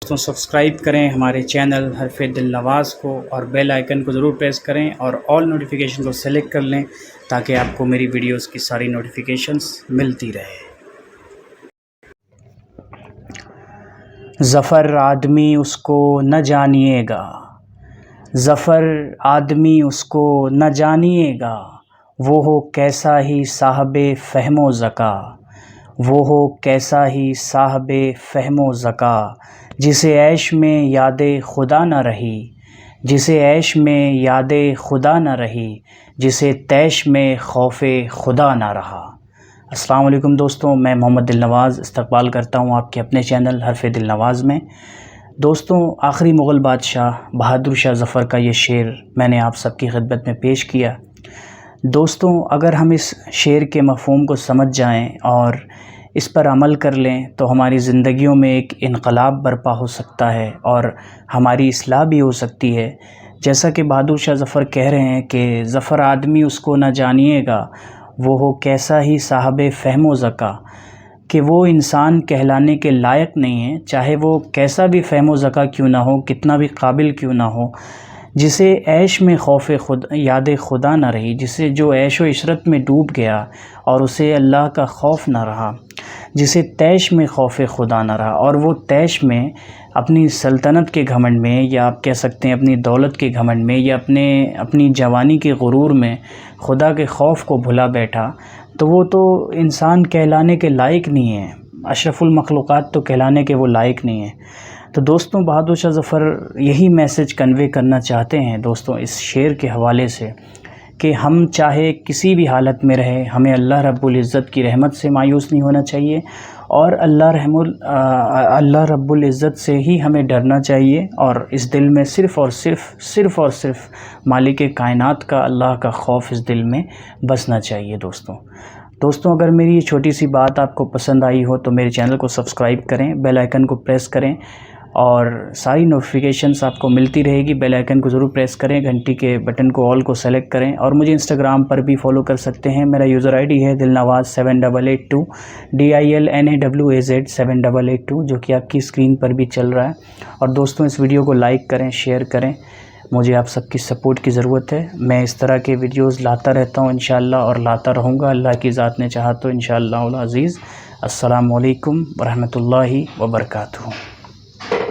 دوستوں سبسکرائب کریں ہمارے چینل حرف دل نواز کو، اور بیل آئیکن کو ضرور پریس کریں اور آل نوٹیفیکیشن کو سلیکٹ کر لیں تاکہ آپ کو میری ویڈیوز کی ساری نوٹیفیکیشنز ملتی رہے۔ ظفر آدمی اس کو نہ جانیے گا، ظفر آدمی اس کو نہ جانیے گا، وہ ہو کیسا ہی صاحب فہم و ذکا، وہ ہو کیسا ہی صاحب فہم و ذکا، جسے عیش میں یاد خدا نہ رہی، جسے عیش میں یاد خدا نہ رہی، جسے طیش میں خوف خدا نہ رہا۔ السلام علیکم دوستوں، میں محمد دل نواز استقبال کرتا ہوں آپ کے اپنے چینل حرف دل نواز میں۔ دوستوں، آخری مغل بادشاہ بہادر شاہ ظفر کا یہ شعر میں نے آپ سب کی خدمت میں پیش کیا۔ دوستوں، اگر ہم اس شعر کے مفہوم کو سمجھ جائیں اور اس پر عمل کر لیں تو ہماری زندگیوں میں ایک انقلاب برپا ہو سکتا ہے اور ہماری اصلاح بھی ہو سکتی ہے۔ جیسا کہ بہادر شاہ ظفر کہہ رہے ہیں کہ ظفر آدمی اس کو نہ جانیے گا، وہ ہو کیسا ہی صاحب فہم و ذکا، کہ وہ انسان کہلانے کے لائق نہیں ہے، چاہے وہ کیسا بھی فہم و ذکا کیوں نہ ہو، کتنا بھی قابل کیوں نہ ہو، جسے عیش میں خوف یاد خدا نہ رہی، جسے جو عیش و عشرت میں ڈوب گیا اور اسے اللہ کا خوف نہ رہا، جسے طیش میں خوف خدا نہ رہا، اور وہ طیش میں اپنی سلطنت کے گھمنڈ میں، یا آپ کہہ سکتے ہیں اپنی دولت کے گھمنڈ میں، یا اپنی جوانی کے غرور میں خدا کے خوف کو بھلا بیٹھا، تو وہ تو انسان کہلانے کے لائق نہیں ہے، اشرف المخلوقات تو کہلانے کے وہ لائق نہیں ہے۔ تو دوستوں، بہادر شاہ ظفر یہی میسج کنوے کرنا چاہتے ہیں دوستوں اس شعر کے حوالے سے، کہ ہم چاہے کسی بھی حالت میں رہیں، ہمیں اللہ رب العزت کی رحمت سے مایوس نہیں ہونا چاہیے، اور اللہ رب العزت سے ہی ہمیں ڈرنا چاہیے، اور اس دل میں صرف اور صرف مالک کائنات کا، اللہ کا خوف اس دل میں بسنا چاہیے۔ دوستوں، اگر میری یہ چھوٹی سی بات آپ کو پسند آئی ہو تو میرے چینل کو سبسکرائب کریں، بیل آئیکن کو پریس کریں، اور ساری نوٹیفیکیشنز آپ کو ملتی رہے گی۔ بیل آئیکن کو ضرور پریس کریں، گھنٹی کے بٹن کو آل کو سلیکٹ کریں، اور مجھے انسٹاگرام پر بھی فالو کر سکتے ہیں۔ میرا یوزر آئی ڈی ہے دلنواز 7882 DILNAWAZ 7882، جو کہ آپ کی اسکرین پر بھی چل رہا ہے۔ اور دوستوں، اس ویڈیو کو لائک کریں، شیئر کریں، مجھے آپ سب کی سپورٹ کی ضرورت ہے۔ میں اس طرح کے ویڈیوز لاتا رہتا ہوں انشاءاللہ، اور لاتا رہوں گا، اللہ کی ذات نے چاہا تو انشاءاللہ العزیز۔ السلام علیکم ورحمۃ اللہ وبرکاتہ۔